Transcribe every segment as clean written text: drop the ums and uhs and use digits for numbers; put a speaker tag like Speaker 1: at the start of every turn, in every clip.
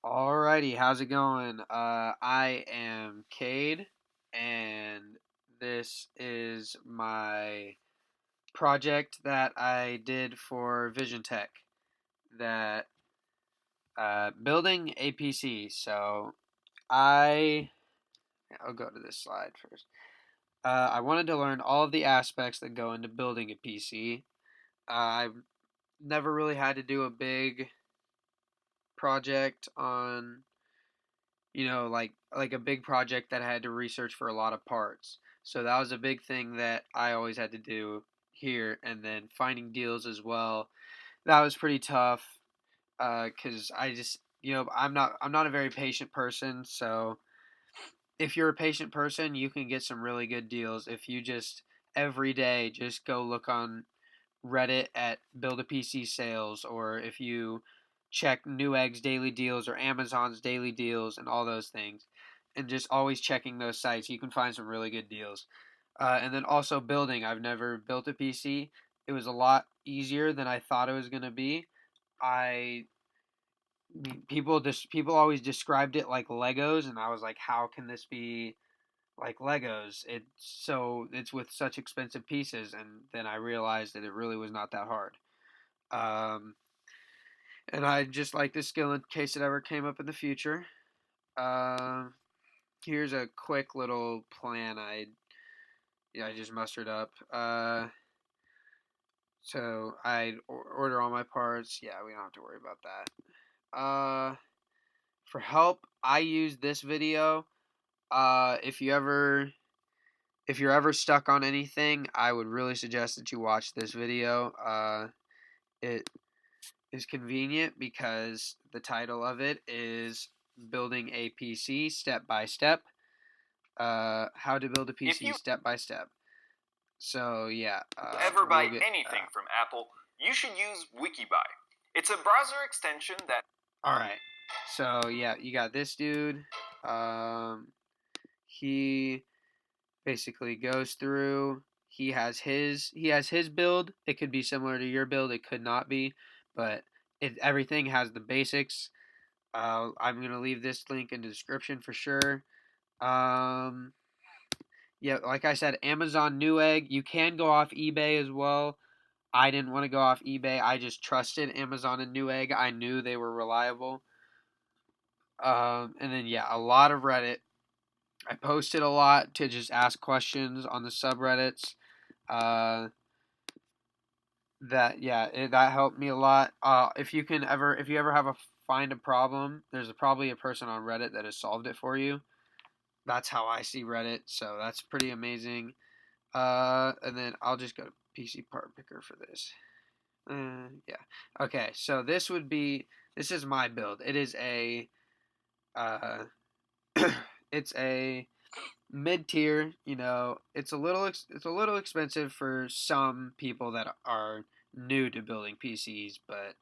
Speaker 1: Alrighty, how's it going? I am Cade, and this is my project that I did for Vision Tech, that building a PC. I I'll go to this slide first. I wanted to learn all of the aspects that go into building a PC. I've never really had to do a big project on like a big project that I had to research for a lot of parts. So that was a big thing that I always had to do here, and then finding deals as well. That was pretty tough because I just I'm not a very patient person. So if you're a patient person, you can get some really good deals if you just every day just go look on Reddit at Build a PC sales, or if you check Newegg's daily deals or Amazon's daily deals and all those things, and just always checking those sites, you can find some really good deals. And then also building. I've never built a PC. It was a lot easier than I thought it was gonna be. I people always described it like Legos, and I was like, how can this be like Legos? It's with such expensive pieces, and then I realized that it really was not that hard. Um, and I just like this skill in case it ever came up in the future. Uh, Here's a quick little plan I just mustered up. So I order all my parts. Yeah, we don't have to worry about that. For help, I use this video. If you're ever stuck on anything, I would really suggest that you watch this video. It is convenient because the title of it is Building a PC Step by Step. How to build a
Speaker 2: If
Speaker 1: PC
Speaker 2: you
Speaker 1: step by step. So yeah,
Speaker 2: ever buy
Speaker 1: we'll get.
Speaker 2: anything from Apple, you should use Wikibuy. It's a browser extension that
Speaker 1: All right. So yeah, you got this dude. Um, he basically goes through. He has his build. It could be similar to your build. It could not be, but everything has the basics. I'm gonna leave this link in the description for sure. Um, yeah, like I said, Amazon Newegg. You can go off eBay as well. I didn't want to go off eBay. I just trusted Amazon and Newegg. I knew they were reliable. And then yeah, a lot of Reddit. I posted a lot to just ask questions on the subreddits. Uh, that helped me a lot. If you ever have a find a problem, there's probably a person on Reddit that has solved it for you. That's how I see Reddit, so that's pretty amazing. And then I'll just go to PC Part Picker for this. Yeah. Okay, so this is my build. It is a uh, it's a mid tier. It's a little expensive for some people that are new to building PCs, but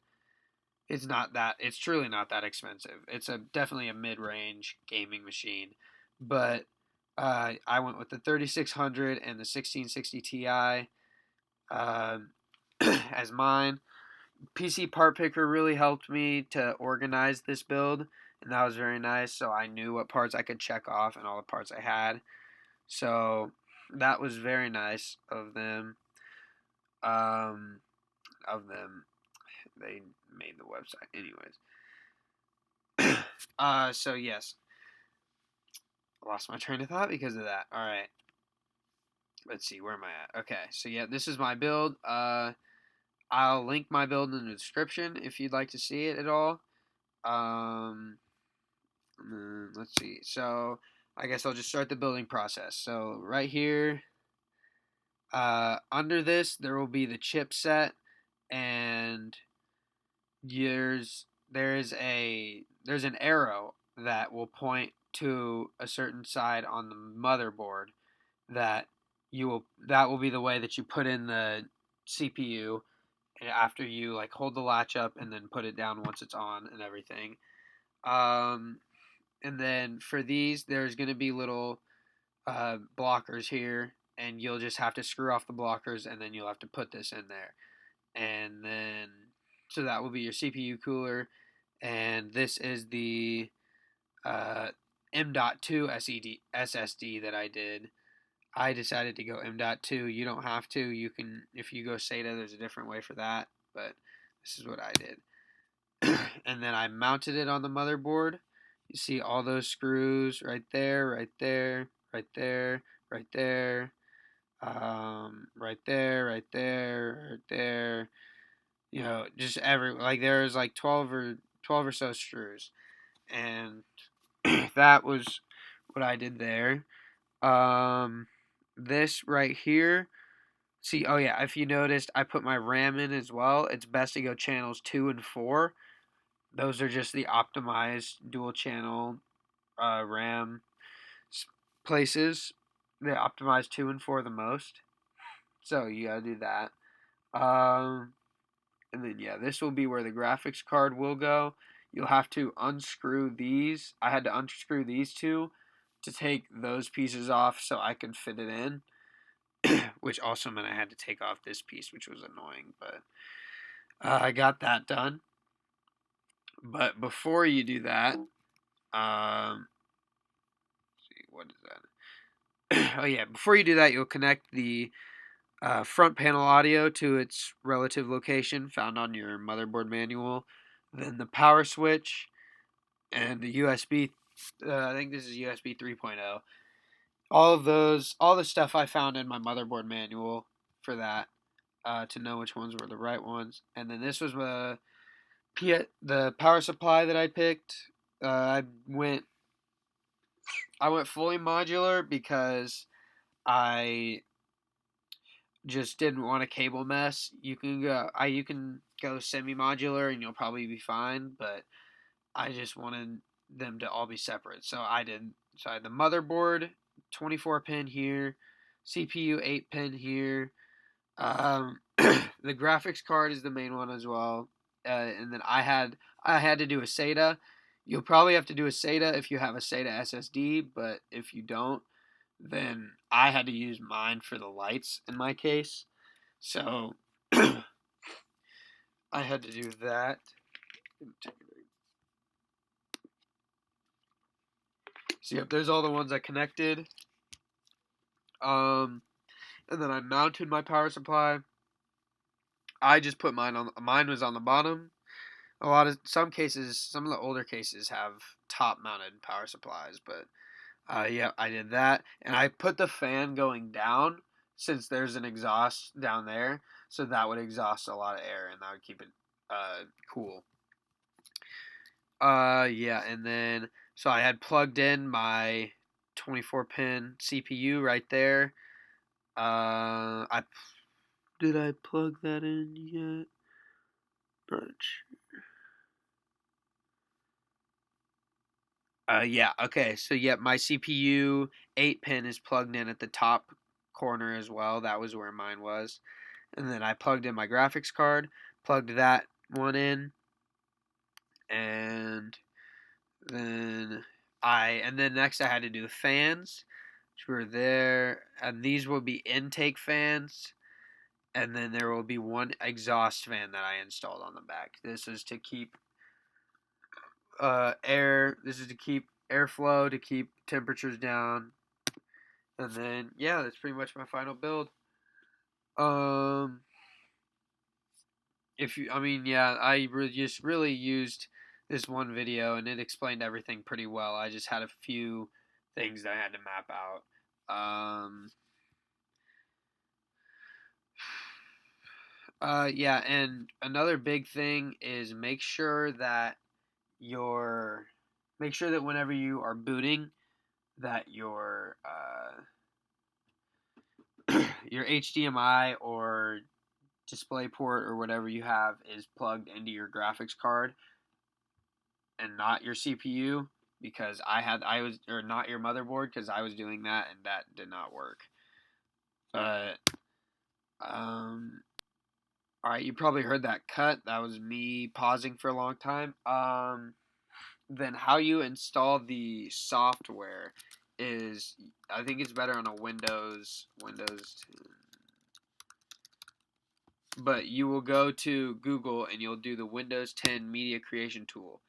Speaker 1: it's not that. It's truly not that expensive. It's a definitely a mid range gaming machine, but I went with the 3600 and the 1660 Ti as mine. PC Part Picker really helped me to organize this build, and that was very nice. So I knew what parts I could check off and all the parts I had. So that was very nice of them. Um, they made the website, anyways. So yes, I lost my train of thought because of that. All right, let's see, where am I at? Okay, so yeah, this is my build. I'll link my build in the description if you'd like to see it at all. Um, let's see. So I guess I'll just start the building process. So right here, under this, there will be the chipset, and there's an arrow that will point to a certain side on the motherboard that that will be the way that you put in the CPU after you like hold the latch up and then put it down once it's on and everything. Um, and then for these, there's going to be little blockers here, and you'll just have to screw off the blockers, and then you'll have to put this in there, and then so that will be your CPU cooler, and this is the M.2 SSD that I did. I decided to go M.2. You don't have to. You can, if you go SATA, there's a different way for that, but this is what I did. And then I mounted it on the motherboard. You see all those screws right there, right there, right there, right there, right there, right there, right there. You know, just like there's like 12 or so screws, and that was what I did there. This right here. See, oh yeah, if you noticed, I put my RAM in as well. It's best to go channels 2 and 4. Those are just the optimized dual channel RAM places. They optimize 2 and 4 the most. So you gotta do that. And then yeah, this will be where the graphics card will go. You'll have to unscrew these. I had to unscrew these two to take those pieces off so I could fit it in. Which also meant I had to take off this piece, which was annoying, but I got that done. But before you do that, see, what is that? Oh yeah, before you do that, you'll connect the front panel audio to its relative location found on your motherboard manual, then the power switch, and the USB. I think this is USB 3.0. All of those, all the stuff I found in my motherboard manual for that, to know which ones were the right ones. And then this was the power supply that I picked. I went fully modular because I just didn't want a cable mess. You can go semi modular and you'll probably be fine, but I just wanted them to all be separate. So I had the motherboard 24 pin here, CPU 8 pin here. The graphics card is the main one as well. And then I had to do a SATA. You'll probably have to do a SATA if you have a SATA SSD, but if you don't, then I had to use mine for the lights in my case. So I had to do that. So yep, there's all the ones I connected. And then I mounted my power supply. I just put mine was on the bottom. Some of the older cases have top mounted power supplies, but yeah, I did that, and I put the fan going down since there's an exhaust down there, so that would exhaust a lot of air and that would keep it cool. Yeah, and then so I had plugged in my 24 pin CPU right there. I Did I plug that in yet? Not sure. Yeah, okay. So, yeah, my CPU 8 pin is plugged in at the top corner as well. That was where mine was. And then I plugged in my graphics card, plugged that one in, and then next I had to do the fans, which were there, and these will be intake fans, and then there will be one exhaust fan that I installed on the back. This is to keep This is to keep airflow, to keep temperatures down, and then yeah, that's pretty much my final build. Um, yeah, just really used this one video, and it explained everything pretty well. I just had a few things that I had to map out. Yeah, and another big thing is make sure that whenever you are booting, that your HDMI or DisplayPort or whatever you have is plugged into your graphics card and not your CPU, because not your motherboard, because I was doing that and that did not work. But all right, you probably heard that cut. That was me pausing for a long time. Then how you install the software is, I think it's better on a Windows 10. But you will go to Google and you'll do the Windows 10 Media Creation Tool.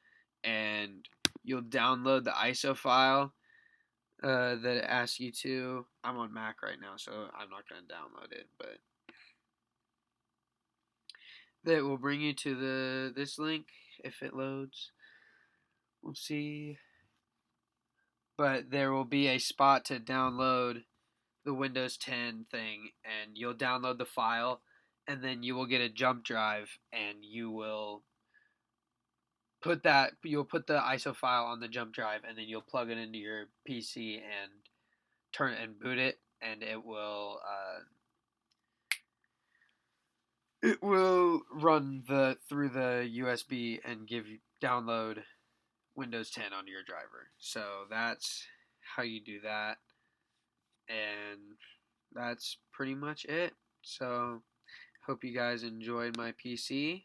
Speaker 1: and you'll download the ISO file that it asks you to. I'm on Mac right now, so I'm not going to download it, but that will bring you to this link if it loads. We'll see. But there will be a spot to download the Windows 10 thing, and you'll download the file, and then you will get a jump drive, and you'll put the ISO file on the jump drive, and then you'll plug it into your PC and turn it and boot it, and it will run through the USB and download Windows 10 onto your driver. So that's how you do that, and that's pretty much it. So hope you guys enjoyed my PC.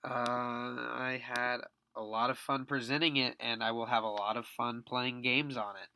Speaker 1: I had a lot of fun presenting it, and I will have a lot of fun playing games on it.